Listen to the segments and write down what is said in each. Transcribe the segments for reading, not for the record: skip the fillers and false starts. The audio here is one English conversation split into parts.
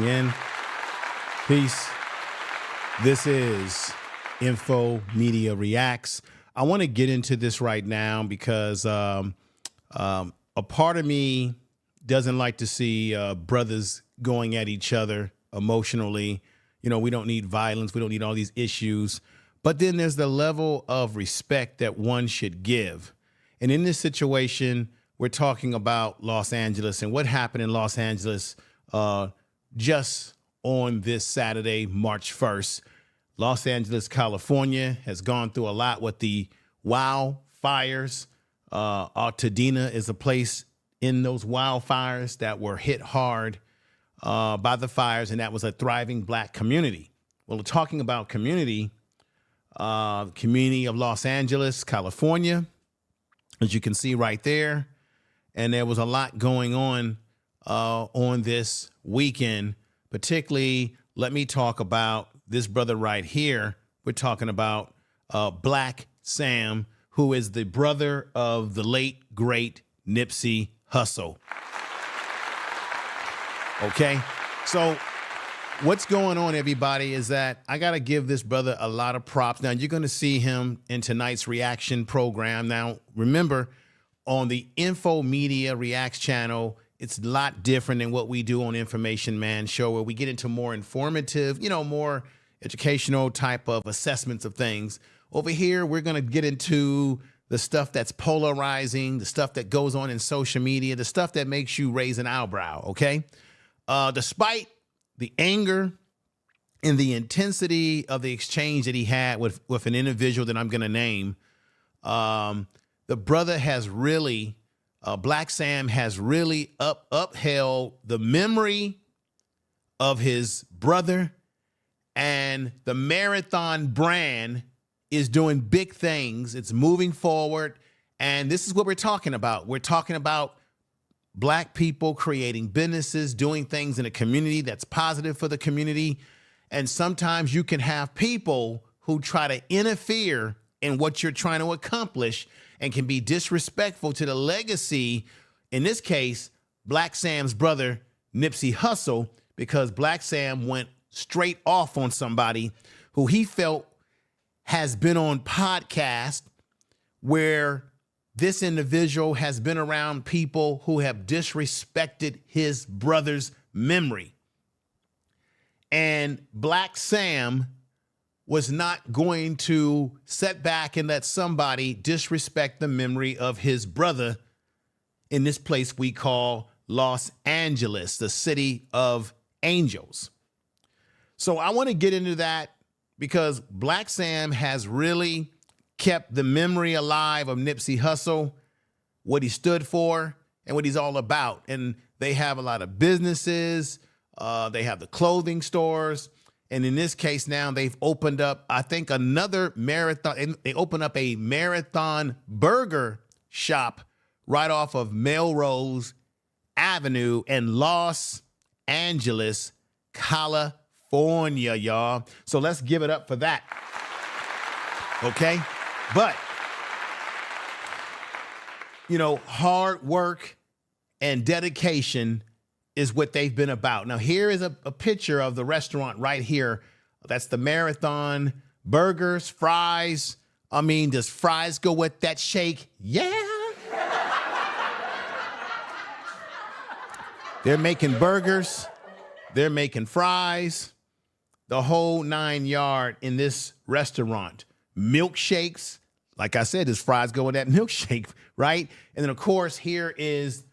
In peace. This is Info Media Reacts. I want to get into this right now because a part of me doesn't like to see brothers going at each other emotionally. You know, we don't need violence. We don't need all these issues. But then there's the level of respect that one should give. And in this situation, we're talking about Los Angeles and what happened in Los Angeles just on this Saturday, March 1st. Los Angeles, California has gone through a lot with the wildfires. Altadena is a place in those wildfires that were hit hard by the fires, and that was a thriving Black community. Well, we're talking about community of Los Angeles, California, as you can see right there. And there was a lot going on this weekend. Particularly, let me talk about this brother right here. We're talking about Blacc Sam, who is the brother of the late, great Nipsey Hussle. Okay, so what's going on, everybody, is that I got to give this brother a lot of props. Now, you're going to see him in tonight's reaction program. Now, remember, on the Info Media Reacts channel, it's a lot different than what we do on Information Man Show, where we get into more informative, more educational type of assessments of things. Over here, we're going to get into the stuff that's polarizing, the stuff that goes on in social media, the stuff that makes you raise an eyebrow, okay? Despite the anger and the intensity of the exchange that he had with an individual that I'm going to name, the brother has really, Blacc Sam has really upheld the memory of his brother, and the Marathon brand is doing big things. It's moving forward, and this is what we're talking about. We're talking about Black people creating businesses, doing things in a community that's positive for the community. And sometimes you can have people who try to interfere in what you're trying to accomplish and can be disrespectful to the legacy, in this case, Blacc Sam's brother, Nipsey Hussle, because Blacc Sam went straight off on somebody who he felt has been on podcast where this individual has been around people who have disrespected his brother's memory. And Blacc Sam was not going to sit back and let somebody disrespect the memory of his brother in this place we call Los Angeles, the city of angels. So I want to get into that because Blacc Sam has really kept the memory alive of Nipsey Hussle, what he stood for and what he's all about. And they have a lot of businesses. They have the clothing stores. And in this case now, they've opened up, I think, another marathon. They opened up a marathon burger shop right off of Melrose Avenue in Los Angeles, California, y'all. So let's give it up for that. Okay? But, hard work and dedication is what they've been about. Now, here is a picture of the restaurant right here. That's the Marathon burgers, fries. I mean, does fries go with that shake? Yeah. They're making burgers. They're making fries. The whole 9 yards in this restaurant. Milkshakes. Like I said, does fries go with that milkshake, right? And then, of course, here is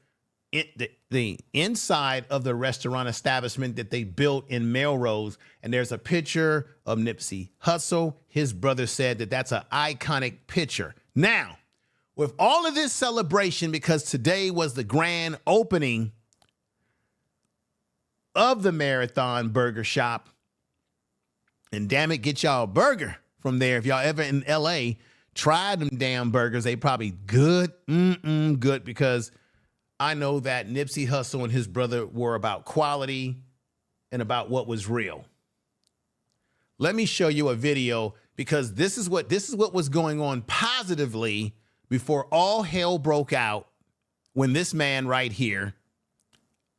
the inside of the restaurant establishment that they built in Melrose. And there's a picture of Nipsey Hussle. His brother said that that's an iconic picture. Now, with all of this celebration, because today was the grand opening of the Marathon Burger Shop, and damn it, get y'all a burger from there. If y'all ever in LA, try them damn burgers. They probably good, good, because I know that Nipsey Hussle and his brother were about quality and about what was real. Let me show you a video because this is what was going on positively before all hell broke out when this man right here,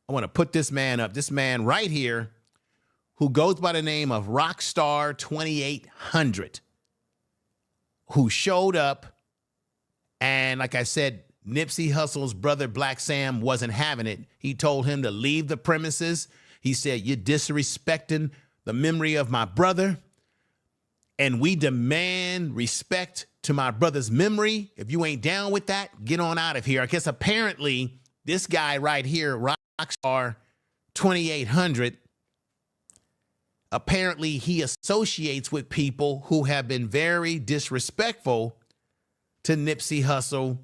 I want to put this man up. This man right here who goes by the name of Rockstar 2800, who showed up. And like I said, Nipsey Hussle's brother, Blacc Sam, wasn't having it. He told him to leave the premises. He said, "You're disrespecting the memory of my brother, and we demand respect to my brother's memory. If you ain't down with that, get on out of here." I guess apparently this guy right here, Rockstar 2800, apparently he associates with people who have been very disrespectful to Nipsey Hussle's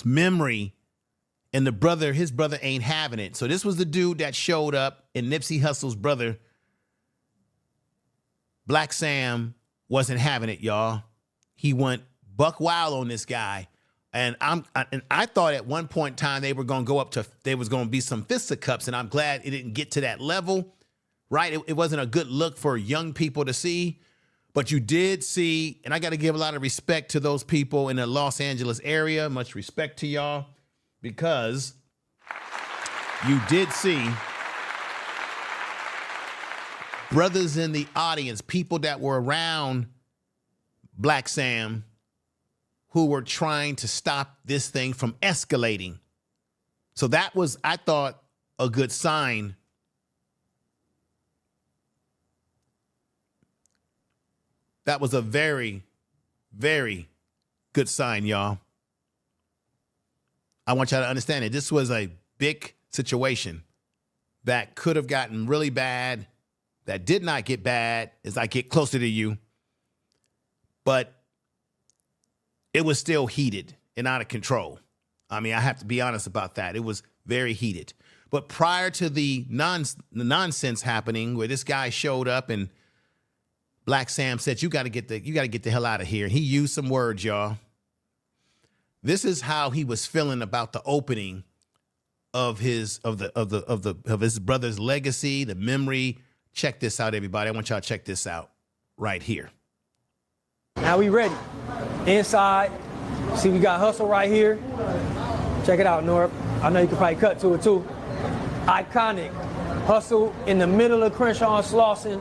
memory, and his brother ain't having it. So this was the dude that showed up, and Nipsey Hussle's brother, Blacc Sam, wasn't having it, y'all. He went buck wild on this guy. And I thought at one point in time they were going to go up to, there was going to be some fisticuffs, and I'm glad it didn't get to that level, right? It wasn't a good look for young people to see. But you did see, and I got to give a lot of respect to those people in the Los Angeles area. Much respect to y'all, because you did see brothers in the audience, people that were around Blacc Sam, who were trying to stop this thing from escalating. So that was, I thought, a good sign. That was a very, very good sign, y'all. I want y'all to understand it. This was a big situation that could have gotten really bad, that did not get bad as I get closer to you. But it was still heated and out of control. I mean, I have to be honest about that. It was very heated. But prior to the nonsense happening, where this guy showed up and Blacc Sam said, you got to get the hell out of here. And he used some words, y'all. This is how he was feeling about the opening of his brother's legacy, the memory. Check this out, everybody. I want y'all to check this out right here. Now we ready. Inside, see we got Hussle right here. Check it out, Norb. I know you can probably cut to it too. Iconic. Hussle in the middle of Crenshaw and Slauson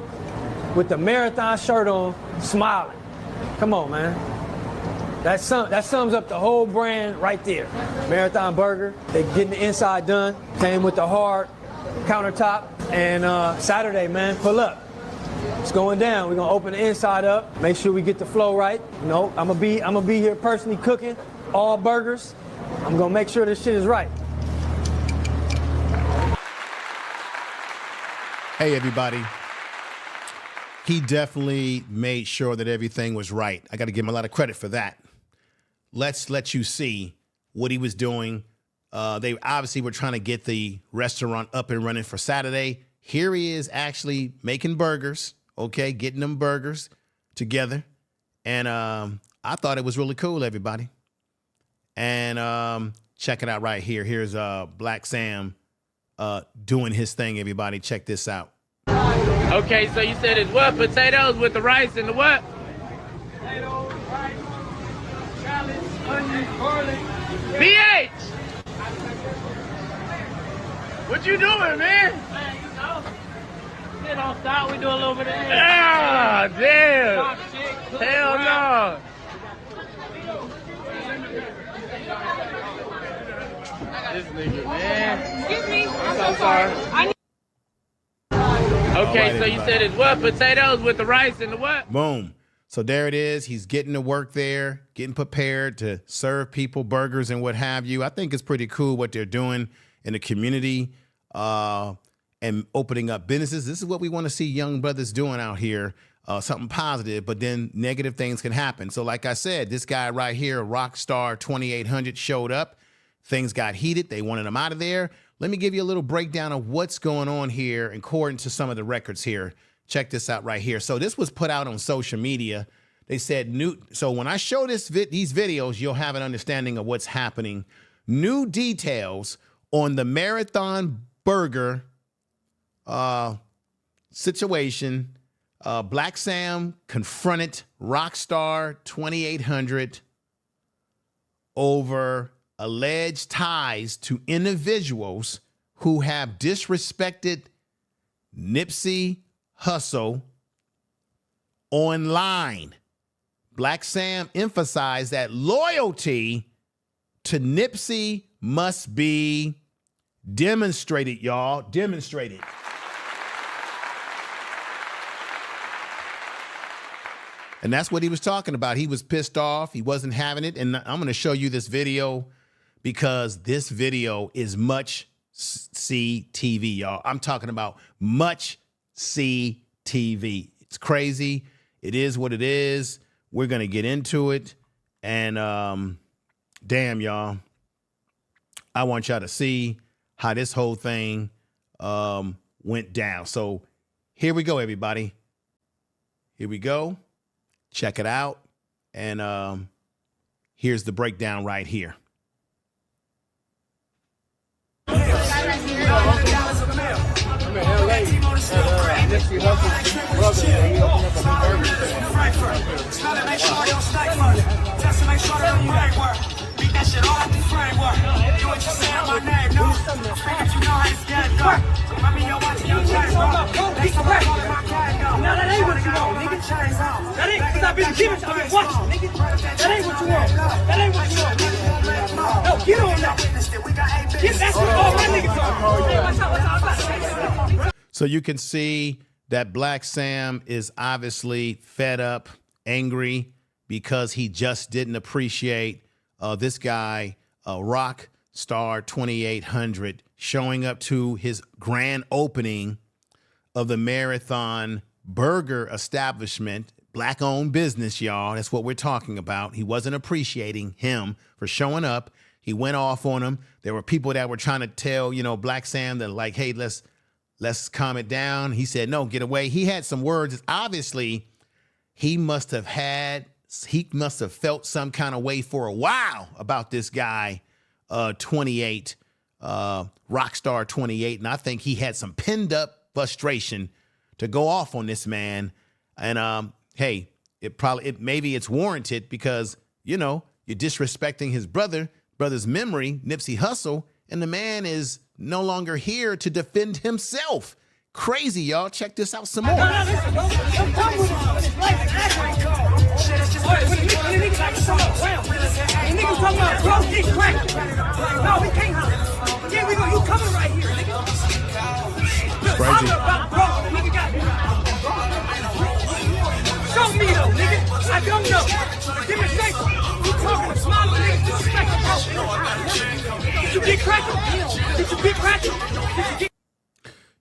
with the marathon shirt on, smiling. Come on, man. That sums up the whole brand right there. Marathon Burger, they getting the inside done. Came with the hard countertop. And Saturday, man, pull up. It's going down. We're gonna open the inside up, make sure we get the flow right. You know, I'm gonna be here personally cooking all burgers. I'm gonna make sure this shit is right. Hey, everybody. He definitely made sure that everything was right. I got to give him a lot of credit for that. Let's let you see what he was doing. They obviously were trying to get the restaurant up and running for Saturday. Here he is actually making burgers, okay, getting them burgers together. And I thought it was really cool, everybody. And check it out right here. Here's Blacc Sam doing his thing, everybody. Check this out. Okay, so you said it's what? Potatoes with the rice and the what? Potatoes, rice, shallots, onions, garlic. BH! What you doing, man? Man, you know, it don't stop. We do a little bit of everything. Ah, damn! Hell no! This nigga, man. Excuse me. I'm so sorry. Okay, right, so you said it's what? Potatoes with the rice and the what? Boom. So there it is. He's getting to work there, getting prepared to serve people burgers and what have you. I think it's pretty cool what they're doing in the community and opening up businesses. This is what we want to see young brothers doing out here, something positive, but then negative things can happen. So like I said, this guy right here, Rockstar 2800, showed up. Things got heated. They wanted him out of there. Let me give you a little breakdown of what's going on here according to some of the records here. Check this out right here. So this was put out on social media. They said so when I show these videos, you'll have an understanding of what's happening. New details on the Marathon Burger situation. Blacc Sam confronted Rockstar 2800 over alleged ties to individuals who have disrespected Nipsey Hussle online. Blacc Sam emphasized that loyalty to Nipsey must be demonstrated, y'all. Demonstrated. And that's what he was talking about. He was pissed off. He wasn't having it. And I'm going to show you this video because this video is much see TV, y'all. I'm talking about much see TV. It's crazy. It is what it is. We're going to get into it. And damn, y'all, I want y'all to see how this whole thing went down. So here we go, everybody. Here we go. Check it out. And here's the breakdown right here. I'm in LA. Nipsey Hussle's brother, he opened up a new beat that shit all the framework. You what you say on my name, no? Figured you know how this get done. I mean, you're watching your chain, bro. That's what I'm calling my gang, no. No, that ain't what you want, nigga. That ain't, because I've been giving, I've been watching, nigga. That ain't what you want. That ain't what you want, nigga. No, get on that. That's what all my niggas are. So you can see that Blacc Sam is obviously fed up, angry, because he just didn't appreciate this guy, Rockstar 2800, showing up to his grand opening of the Marathon Burger establishment, Black-owned business, y'all. That's what we're talking about. He wasn't appreciating him for showing up. He went off on him. There were people that were trying to tell, you know, Blacc Sam that like, hey, let's calm it down. He said, no, get away. He had some words. Obviously, he must have felt some kind of way for a while about this guy, 28, Rockstar 28. And I think he had some pinned up frustration to go off on this man. And hey, maybe it's warranted because, you know, you're disrespecting his brother's memory, Nipsey Hussle, and the man is no longer here to defend himself. Crazy, y'all. Check this out some more. Crazy. Show me though, nigga. I don't know. Demonstration. You talking to small niggas disrespectful. Did you get cracked? Did you get cracked?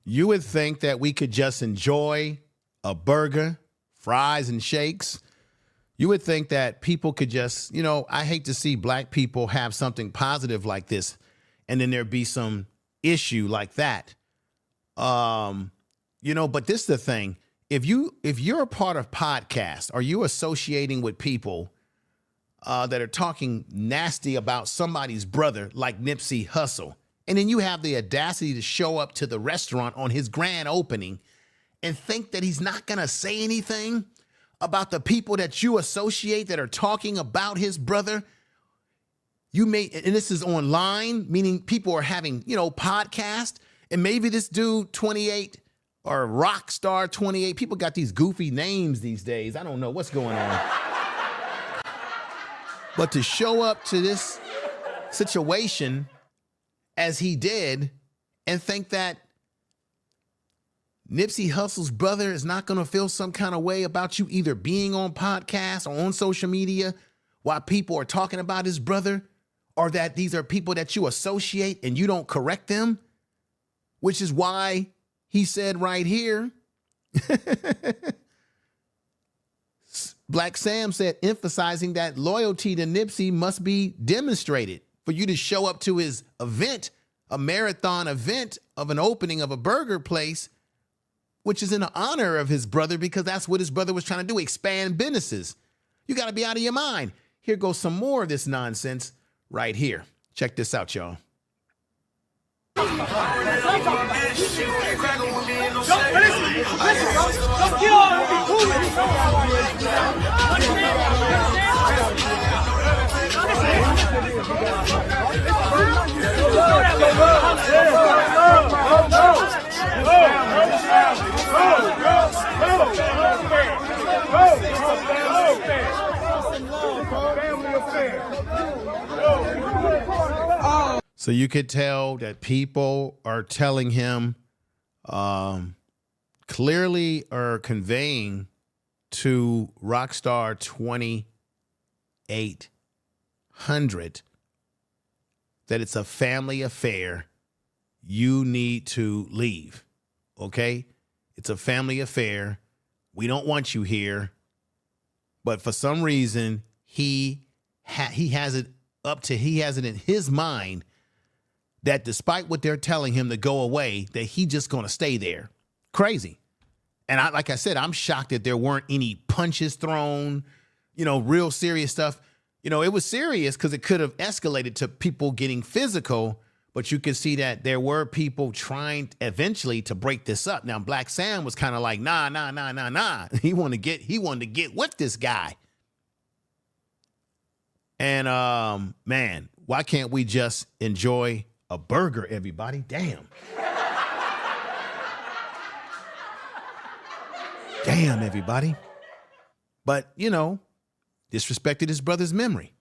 You would think that we could just enjoy a burger, fries, and shakes. You would think that people could just, you know, I hate to see Black people have something positive like this, and then there be some issue like that. You know, but this is the thing. If you're a part of podcasts, are you associating with people that are talking nasty about somebody's brother like Nipsey Hussle, and then you have the audacity to show up to the restaurant on his grand opening and think that he's not going to say anything about the people that you associate that are talking about his brother? You may, and this is online, meaning people are having, you know, podcasts, and maybe this dude 28 or Rockstar 28, people got these goofy names these days. I don't know what's going on. But to show up to this situation as he did and think that Nipsey Hussle's brother is not going to feel some kind of way about you either being on podcasts or on social media while people are talking about his brother, or that these are people that you associate and you don't correct them, which is why he said right here, Blacc Sam said, emphasizing that loyalty to Nipsey must be demonstrated. For you to show up to his event, a marathon event of an opening of a burger place, which is in honor of his brother, because that's what his brother was trying to do, expand businesses. You got to be out of your mind. Here goes some more of this nonsense right here. Check this out, y'all. So you could tell that people are telling him, clearly are conveying to Rockstar 2800 that it's a family affair. You need to leave. Okay? It's a family affair. We don't want you here. But for some reason, he has it in his mind that despite what they're telling him to go away, that he's just going to stay there. Crazy. And like I said, I'm shocked that there weren't any punches thrown, real serious stuff. It was serious because it could have escalated to people getting physical, but you could see that there were people trying eventually to break this up. Now, Blacc Sam was kind of like, nah. He wanted to get with this guy. And man, why can't we just enjoy a burger, everybody? Damn. Damn, everybody. But, disrespected his brother's memory.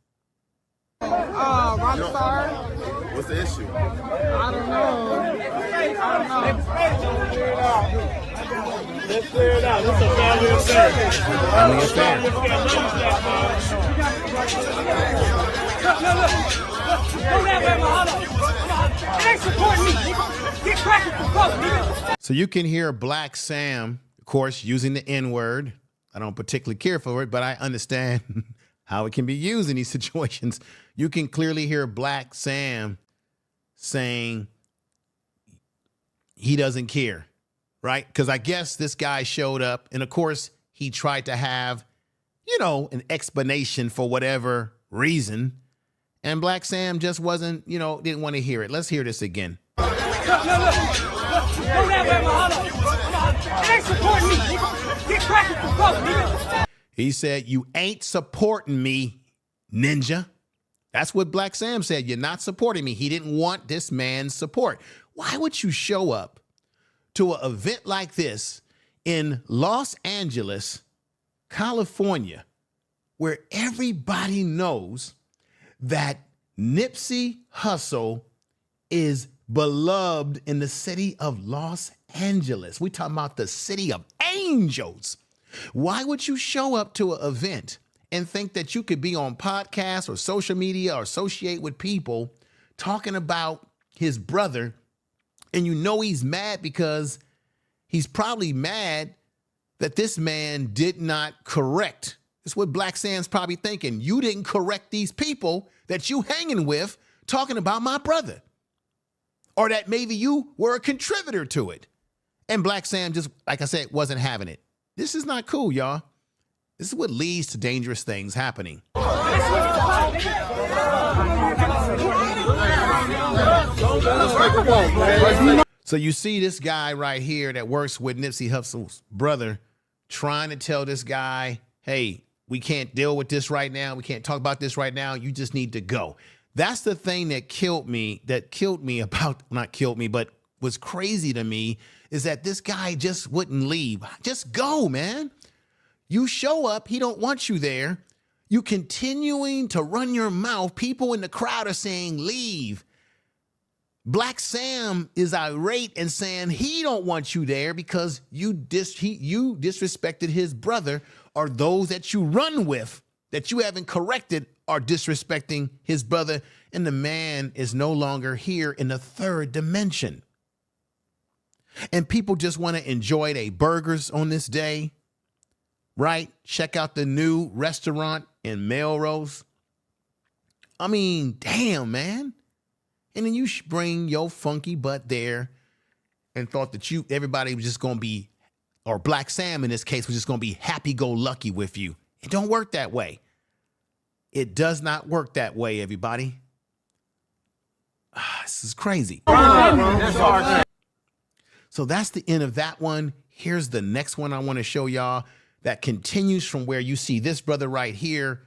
Rockstar. What's the issue? I don't know. Let's clear it out. This is a family affair. Family affair. So you can hear Blacc Sam, of course, using the N-word. I don't particularly care for it, but I understand how it can be used in these situations. You can clearly hear Blacc Sam saying he doesn't care, right? Because I guess this guy showed up, and of course, he tried to have, an explanation for whatever reason, and Blacc Sam just wasn't, didn't want to hear it. Let's hear this again. He said, "You ain't supporting me, ninja." That's what Blacc Sam said. You're not supporting me. He didn't want this man's support. Why would you show up to an event like this in Los Angeles, California, where everybody knows that Nipsey Hussle is beloved in the city of Los Angeles? We talking about the city of angels. Why would you show up to an event and think that you could be on podcasts or social media or associate with people talking about his brother, and he's mad because he's probably mad that this man did not correct? It's what Blacc Sam's probably thinking. You didn't correct these people that you hanging with talking about my brother. Or that maybe you were a contributor to it. And Blacc Sam just, like I said, wasn't having it. This is not cool, y'all. This is what leads to dangerous things happening. So you see this guy right here that works with Nipsey Hussle's brother trying to tell this guy, hey, we can't deal with this right now. We can't talk about this right now. You just need to go. That's the thing that but was crazy to me, is that this guy just wouldn't leave. Just go, man. You show up, he don't want you there. You continuing to run your mouth. People in the crowd are saying, leave. Blacc Sam is irate and saying he don't want you there because you disrespected his brother, or those that you run with that you haven't corrected are disrespecting his brother, and the man is no longer here in the third dimension. And people just want to enjoy their burgers on this day, right? Check out the new restaurant in Melrose. I mean, damn, man. And then you bring your funky butt there and thought that everybody was just going to be, or Blacc Sam in this case, was just going to be happy-go-lucky with you. It don't work that way. It does not work that way, everybody. This is crazy. So that's the end of that one. Here's the next one I want to show y'all that continues from where you see this brother right here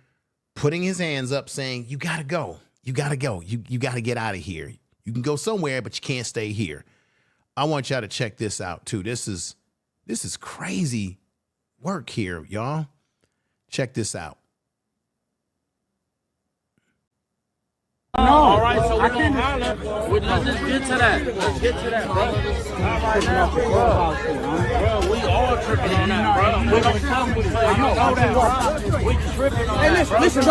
putting his hands up saying, you got to go. You got to go. You got to get out of here. You can go somewhere, but you can't stay here. I want y'all to check this out too. This is crazy work here, y'all. Check this out. All right, so we're gonna holler. Let's just get to that. Let's get to that, bro. Not right now, bro. We all tripping on that, bro. We don't come with you know that, bro. We tripping on that, bro. Listen,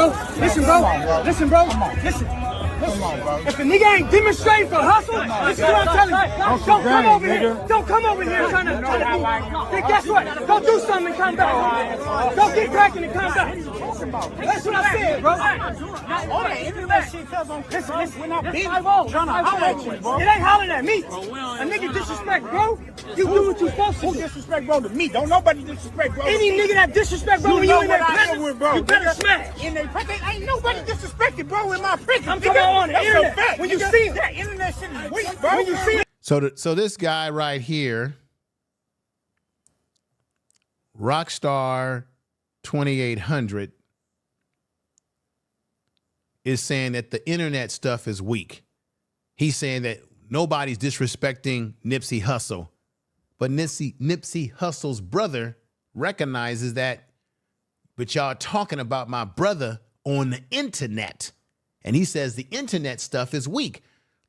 bro. Listen. Come on, bro. If a nigga ain't demonstrating for hustle, this is what I'm telling you. Don't come over here. Don't come over here trying to be. Guess what? Go do something and come back. Go get cracking and come back. That's what I said, bro. Listen. We're not beating. Trying to holler at you, bro. It ain't hollering at me. A nigga disrespect, bro. You do what you supposed to. Who disrespect, bro, to me? Don't nobody disrespect, bro. Any nigga that disrespect, bro, when you in their presence, you better smash. In their presence, ain't nobody disrespected, bro, in my presence. I'm talking on the internet. When you see that internet shit is weak, bro. When you see it. So this guy right here, Rockstar 2800, is saying that the internet stuff is weak. He's saying that nobody's disrespecting Nipsey Hussle, but Nipsey Hussle's brother recognizes that, but y'all talking about my brother on the internet. And he says the internet stuff is weak.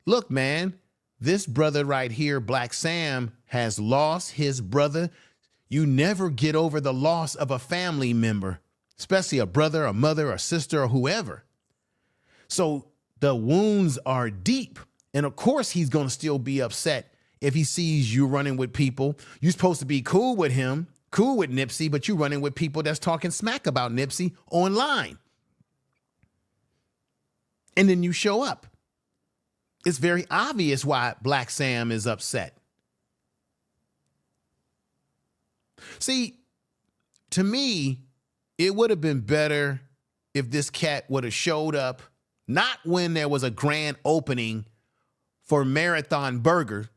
Look, man, this brother right here, Blacc Sam, has lost his brother. You never get over the loss of a family member, especially a brother, a mother, a sister, or whoever. So the wounds are deep. And of course, he's going to still be upset if he sees you running with people. You're supposed to be cool with him, cool with Nipsey, but you're running with people that's talking smack about Nipsey online. And then you show up. It's very obvious why Blacc Sam is upset. See, to me, it would have been better if this cat would have showed up, not when there was a grand opening for Marathon Burger,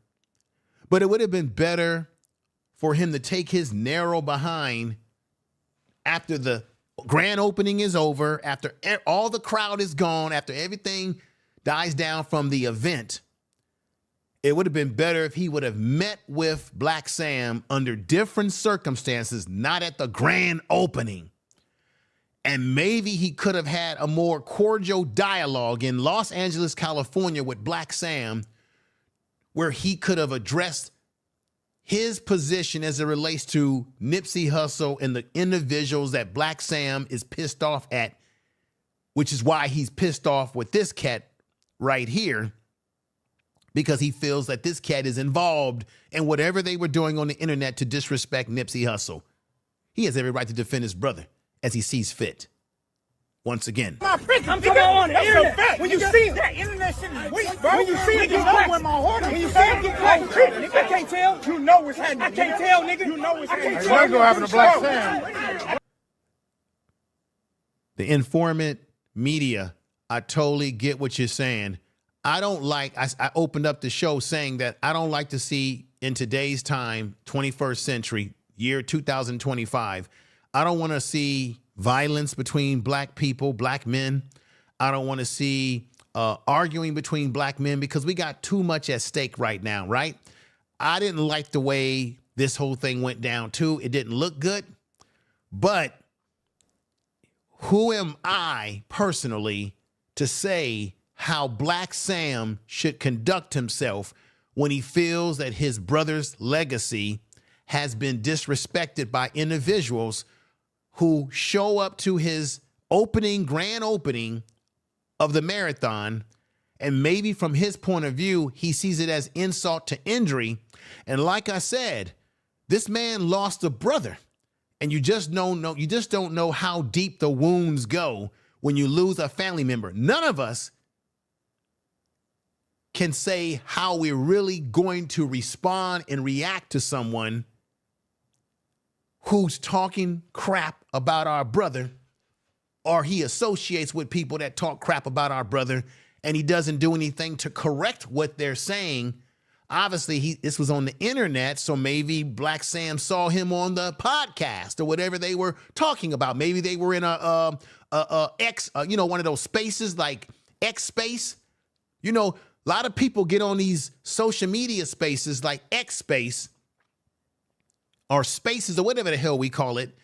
but it would have been better for him to take his narrow behind after the grand opening is over, after all the crowd is gone, after everything dies down from the event. It would have been better if he would have met with Blacc Sam under different circumstances, not at the grand opening. And maybe he could have had a more cordial dialogue in Los Angeles, California with Blacc Sam, where he could have addressed his position as it relates to Nipsey Hussle and the individuals that Blacc Sam is pissed off at, which is why he's pissed off with this cat right here, because he feels that this cat is involved in whatever they were doing on the internet to disrespect Nipsey Hussle. He has every right to defend his brother as he sees fit. Once again. I'm talking on the internet. When you see that internet shit is weak, bro. When you see it get cracked. When you see it get cracked, I can't tell. You know what's happening. I can't tell, nigga. You know what's happening. What's gonna happen to Blacc Sam? The informant media, I totally get what you're saying. I don't like, I opened up the show saying that I don't like to see in today's time, 21st century, year 2025, I don't want to see violence between black people, black men. I don't want to see arguing between black men because we got too much at stake right now, right? I didn't like the way this whole thing went down too. It didn't look good, but who am I personally to say how Blacc Sam should conduct himself when he feels that his brother's legacy has been disrespected by individuals who show up to his grand opening of the marathon, and maybe from his point of view, he sees it as insult to injury. And like I said, this man lost a brother, and you just don't know how deep the wounds go when you lose a family member. None of us can say how we're really going to respond and react to someone who's talking crap about our brother, or he associates with people that talk crap about our brother and he doesn't do anything to correct what they're saying. Obviously, this was on the internet, so maybe Blacc Sam saw him on the podcast or whatever they were talking about. Maybe they were in one of those spaces like X space. You know, a lot of people get on these social media spaces like X space or spaces or whatever the hell we call it,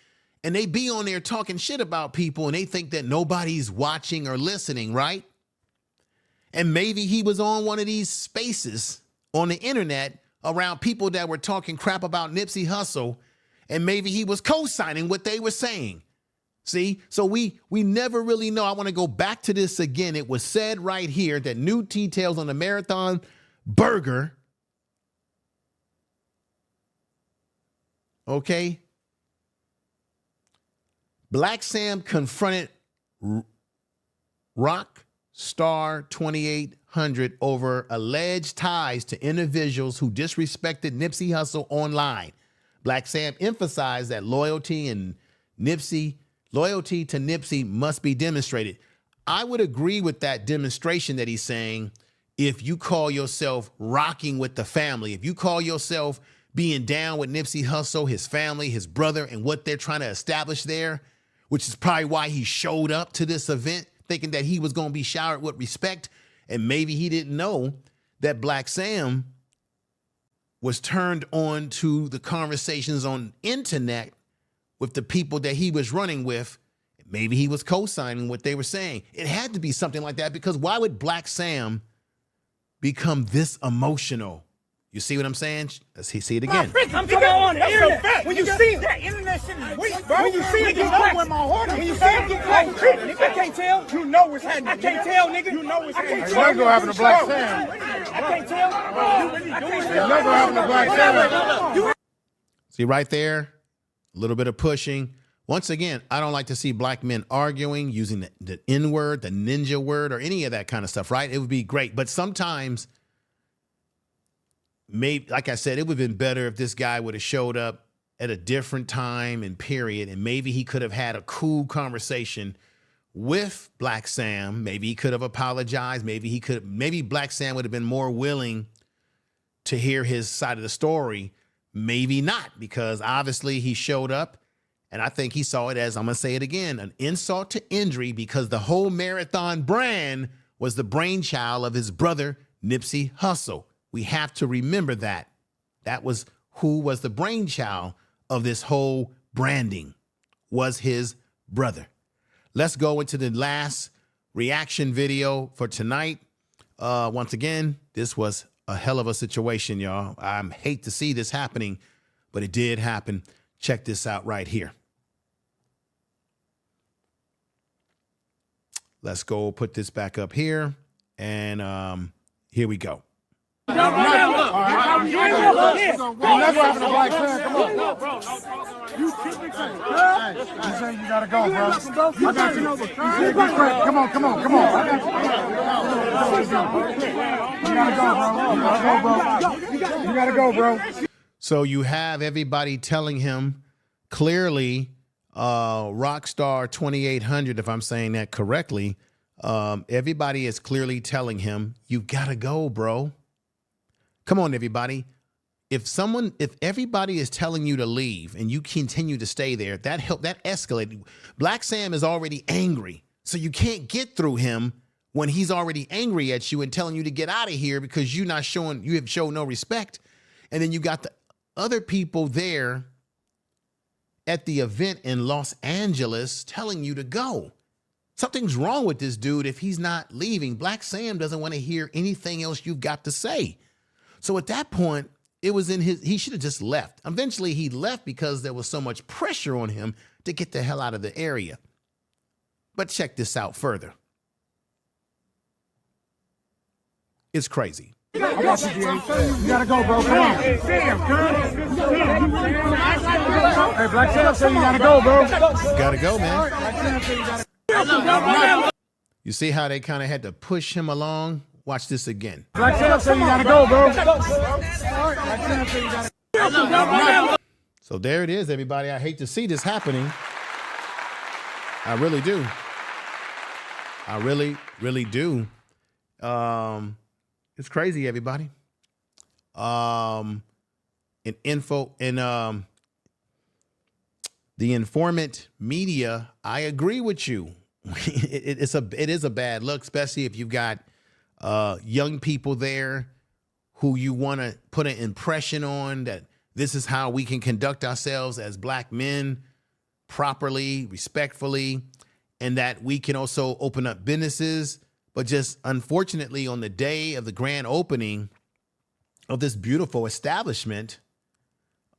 and they be on there talking shit about people and they think that nobody's watching or listening, right? And maybe he was on one of these spaces on the internet around people that were talking crap about Nipsey Hussle, and maybe he was co-signing what they were saying. See, so we never really know. I want to go back to this again. It was said right here that new details on the Marathon burger. Okay. Blacc Sam confronted Rock Star 2800 over alleged ties to individuals who disrespected Nipsey Hussle online. Blacc Sam emphasized that loyalty to Nipsey must be demonstrated. I would agree with that demonstration that he's saying. If you call yourself rocking with the family, if you call yourself being down with Nipsey Hussle, his family, his brother, and what they're trying to establish there, which is probably why he showed up to this event, thinking that he was going to be showered with respect. And maybe he didn't know that Blacc Sam was turned on to the conversations on internet with the people that he was running with. Maybe he was co-signing what they were saying. It had to be something like that, because why would Blacc Sam become this emotional? You see what I'm saying? Let's see it again. I'm talking on the internet. When you see him, when you see him get cracked, when you see him get cracked, I can't tell. You know what's happening. I can't tell, nigga. You know what's happening. You're not gonna happen to Blacc Sam. I can't tell. You're not gonna happen to Blacc Sam. See right there, a little bit of pushing. Once again, I don't like to see black men arguing, using the N-word, the ninja word, or any of that kind of stuff, right? It would be great. But sometimes, maybe, like I said, it would have been better if this guy would have showed up at a different time and period, and maybe he could have had a cool conversation with Blacc Sam. Maybe he could have apologized. Maybe Blacc Sam would have been more willing to hear his side of the story. Maybe not, because obviously he showed up, and I think he saw it as, I'm going to say it again, an insult to injury, because the whole Marathon brand was the brainchild of his brother, Nipsey Hussle. We have to remember that. That was who was the brainchild of this whole branding, was his brother. Let's go into the last reaction video for tonight. Once again, this was a hell of a situation, y'all. I hate to see this happening, but it did happen. Check this out right here. Let's go put this back up here. And here we go. You're not gonna happen to Blacc Sam. Come on. You say you gotta go, bro. I got you. You say get cracked. Come on. I got you. You gotta go, bro. So you have everybody telling him clearly, Rockstar 2800, if I'm saying that correctly, everybody is clearly telling him, you gotta go, bro. Come on, everybody. If everybody is telling you to leave and you continue to stay there, that escalated. Blacc Sam is already angry, so you can't get through him when he's already angry at you and telling you to get out of here because you have shown no respect. And then you got the other people there at the event in Los Angeles telling you to go. Something's wrong with this dude if he's not leaving. Blacc Sam doesn't want to hear anything else you've got to say. So at that point, it was he should have just left. Eventually he left because there was so much pressure on him to get the hell out of the area. But check this out further. It's crazy. I got you, G. You gotta go, bro. Come on. Hey, Blacc Sam said you gotta go, bro. You gotta go, man. You see how they kind of had to push him along? Watch this again. Blacc Sam said you gotta go, bro. So there it is, everybody. I hate to see this happening. I really do. I really, really do. It's crazy, everybody. The informant media, I agree with you. It is a bad look, especially if you've got young people there who you want to put an impression on that this is how we can conduct ourselves as black men properly, respectfully, and that we can also open up businesses But just unfortunately, on the day of the grand opening of this beautiful establishment,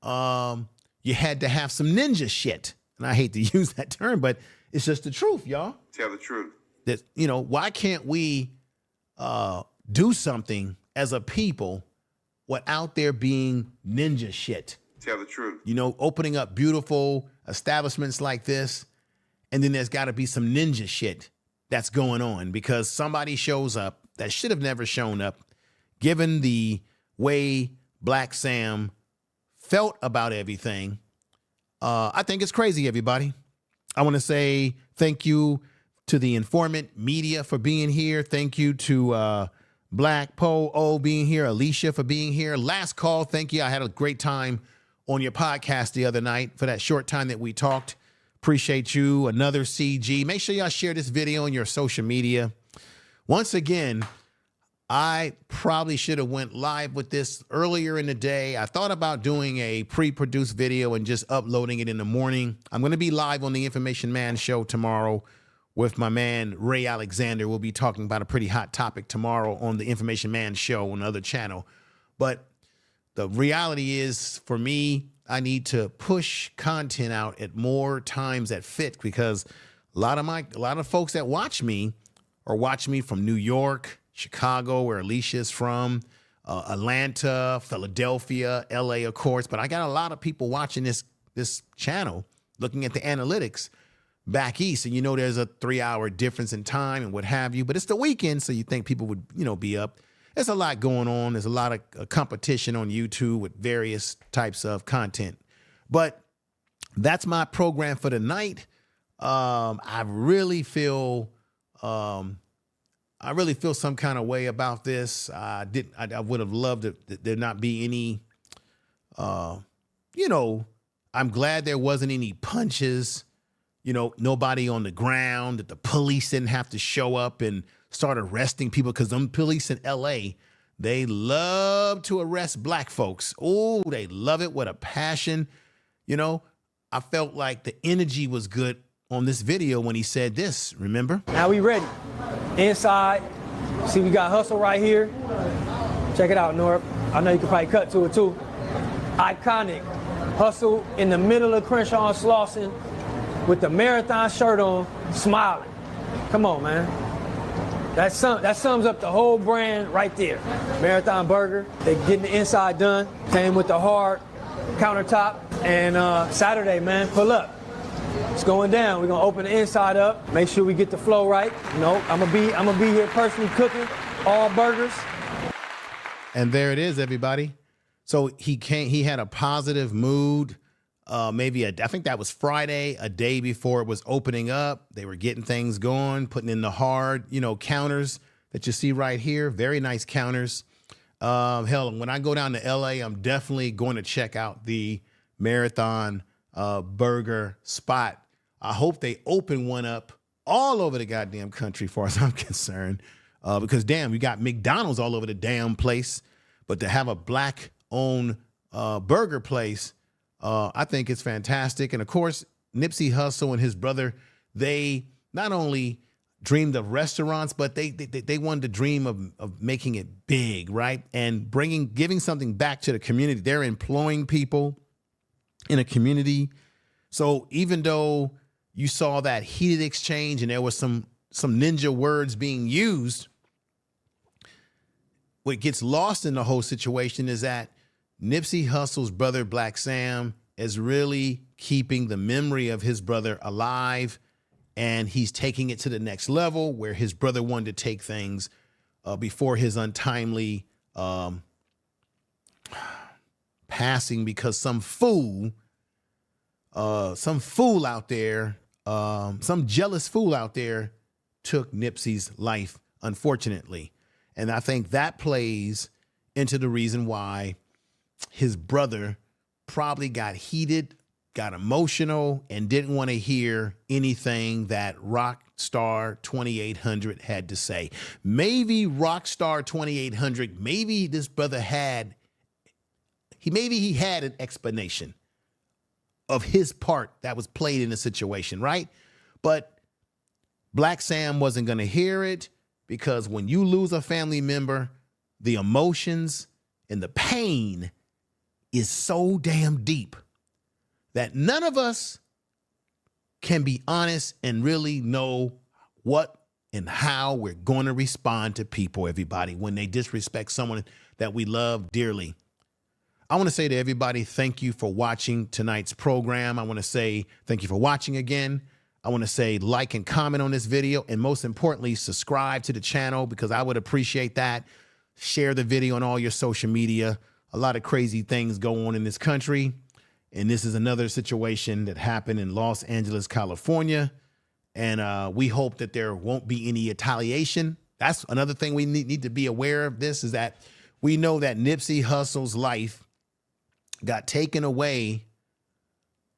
you had to have some ninja shit. And I hate to use that term, but it's just the truth, y'all. Tell the truth. That, why can't we do something as a people without there being ninja shit? Tell the truth. Opening up beautiful establishments like this, and then there's got to be some ninja shit that's going on because somebody shows up that should have never shown up, given the way Blacc Sam felt about everything. I think it's crazy, everybody. I want to say thank you to the Informant Media for being here. Thank you to Black Po being here, Alicia for being here. Last call, thank you. I had a great time on your podcast the other night for that short time that we talked. Appreciate you. Another CG. Make sure y'all share this video on your social media. Once again, I probably should have went live with this earlier in the day. I thought about doing a pre-produced video and just uploading it in the morning. I'm going to be live on the Information Man show tomorrow with my man, Ray Alexander. We'll be talking about a pretty hot topic tomorrow on the Information Man show on another channel. But the reality is, for me, I need to push content out at more times that fit because a lot of folks that watch me from New York, Chicago, where Alicia's from, Atlanta, Philadelphia, LA, of course. But I got a lot of people watching this channel, looking at the analytics back east. And there's a 3-hour difference in time and what have you. But it's the weekend, so you think people would, be up. There's a lot going on. There's a lot of competition on YouTube with various types of content. But that's my program for the night. I really feel some kind of way about this. I would have loved it there not be any, I'm glad there wasn't any punches, nobody on the ground, that the police didn't have to show up and start arresting people, because them police in LA, they love to arrest black folks. Oh, they love it with a passion. I felt like the energy was good on this video when he said this, remember? Now we ready. Inside, see we got Hussle right here. Check it out, Norp. I know you can probably cut to it too. Iconic. Hussle in the middle of Crenshaw and Slauson with the marathon shirt on, smiling. Come on, man. That sums up the whole brand right there. Marathon Burger, they getting the inside done. Came with the hard countertop. And Saturday, man, pull up. It's going down. We're gonna open the inside up. Make sure we get the flow right. I'm gonna be here personally cooking all burgers. And there it is, everybody. So he had a positive mood. I think that was Friday, a day before it was opening up. They were getting things going, putting in the hard, counters that you see right here. Very nice counters. Hell, when I go down to LA, I'm definitely going to check out the Marathon Burger spot. I hope they open one up all over the goddamn country, as far as I'm concerned. Because damn, we got McDonald's all over the damn place. But to have a black-owned burger place, I think it's fantastic. And of course, Nipsey Hussle and his brother, they not only dreamed of restaurants, but they wanted to dream of making it big, right? And giving something back to the community. They're employing people in a community. So even though you saw that heated exchange and there was some ninja words being used, what gets lost in the whole situation is that Nipsey Hussle's brother, Blacc Sam, is really keeping the memory of his brother alive, and he's taking it to the next level where his brother wanted to take things before his untimely passing, because some fool out there, some jealous fool out there took Nipsey's life, unfortunately. And I think that plays into the reason why his brother probably got heated, got emotional, and didn't want to hear anything that Rockstar 2800 had to say. Maybe Rockstar 2800, maybe this brother had an explanation of his part that was played in the situation, right? But Blacc Sam wasn't going to hear it. because when you lose a family member, the emotions and the pain is so damn deep that none of us can be honest and really know what and how we're going to respond to people, everybody, when they disrespect someone that we love dearly. I want to say to everybody, thank you for watching tonight's program. I want to say thank you for watching again. I want to say like and comment on this video, and most importantly, subscribe to the channel because I would appreciate that. Share the video on all your social media. A lot of crazy things go on in this country, and this is another situation that happened in Los Angeles, California, and we hope that there won't be any retaliation. That's another thing we need to be aware of. This is that we know that Nipsey Hussle's life got taken away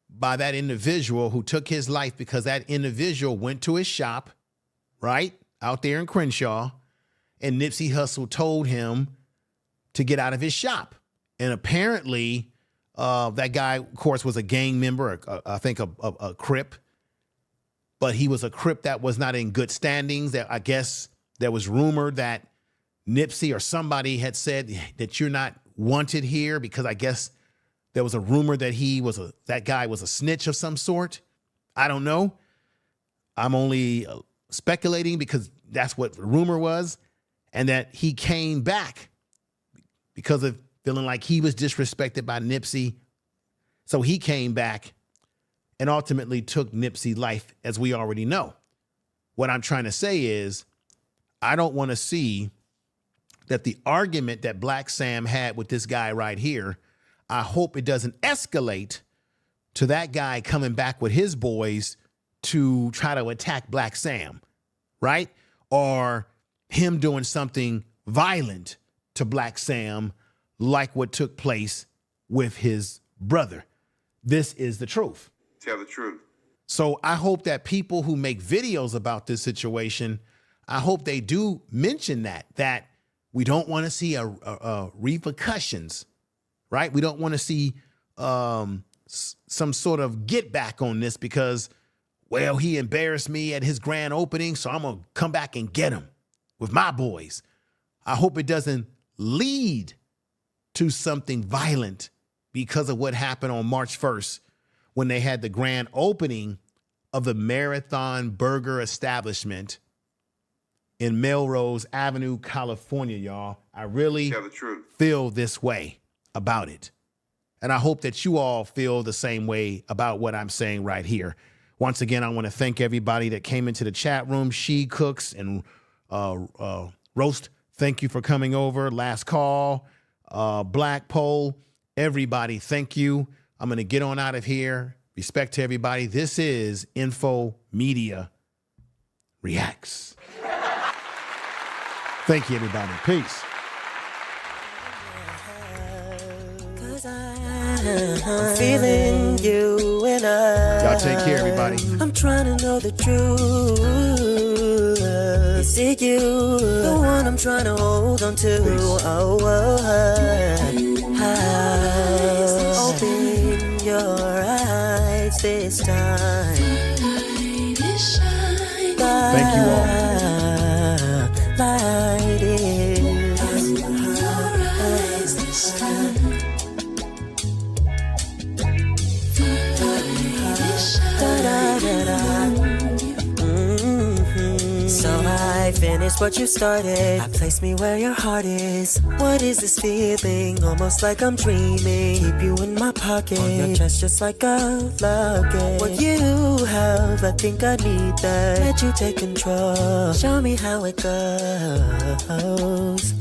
by that individual who took his life because that individual went to his shop, right, out there in Crenshaw, and Nipsey Hussle told him to get out of his shop. And apparently that guy, of course, was a gang member, I think a Crip, but he was a Crip that was not in good standings. That I guess there was rumored that Nipsey or somebody had said that you're not wanted here because I guess there was a rumor that that guy was a snitch of some sort. I don't know. I'm only speculating because that's what the rumor was, and that he came back because of feeling like he was disrespected by Nipsey. So he came back and ultimately took Nipsey's life, as we already know. What I'm trying to say is I don't want to see that the argument that Blacc Sam had with this guy right here, I hope it doesn't escalate to that guy coming back with his boys to try to attack Blacc Sam, right? Or him doing something violent to Blacc Sam like what took place with his brother. This is the truth. Tell the truth. So I hope that people who make videos about this situation, I hope they do mention that we don't want to see repercussions, right? We don't want to see some sort of get back on this because, well, he embarrassed me at his grand opening, so I'm going to come back and get him with my boys. I hope it doesn't lead to something violent because of what happened on March 1st when they had the grand opening of the Marathon Burger establishment in Melrose Avenue, California, y'all. I really Tell the truth. Feel this way about it. And I hope that you all feel the same way about what I'm saying right here. Once again, I want to thank everybody that came into the chat room. She Cooks and Roast, thank you for coming over. Last Call, Black Pole, everybody, thank you. I'm going to get on out of here. Respect to everybody. This is Info Media Reacts. Thank you, everybody. Peace. I'm feeling you and I. Y'all take care, everybody. I'm trying to know the truth. Is it you, the one I'm trying to hold on to? Peace. Open your eyes this time. Thank you all. Light it. So I finished what you started. I placed me where your heart is. What is this feeling? Almost like I'm dreaming. Keep you in my pocket. On your chest just like a locket. What you have, I think I need that. Let you take control. Show me how it goes.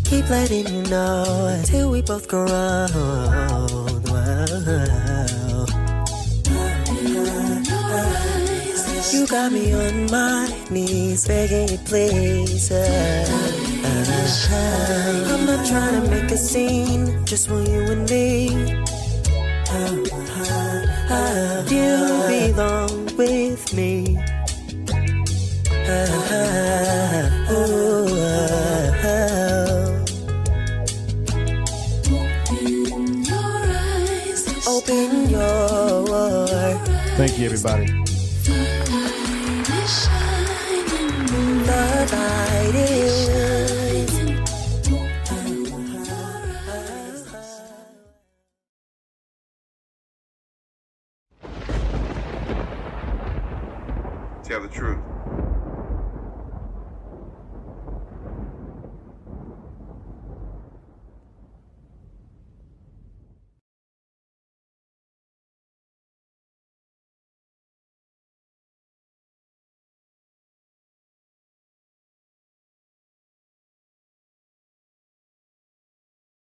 Keep letting you know till we both grow old. Whoa. You got me on my knees, begging you please. I'm not trying to make a scene, just want you and me. You belong with me. Open your. Thank you, everybody. Shining. the light is. Tell the truth.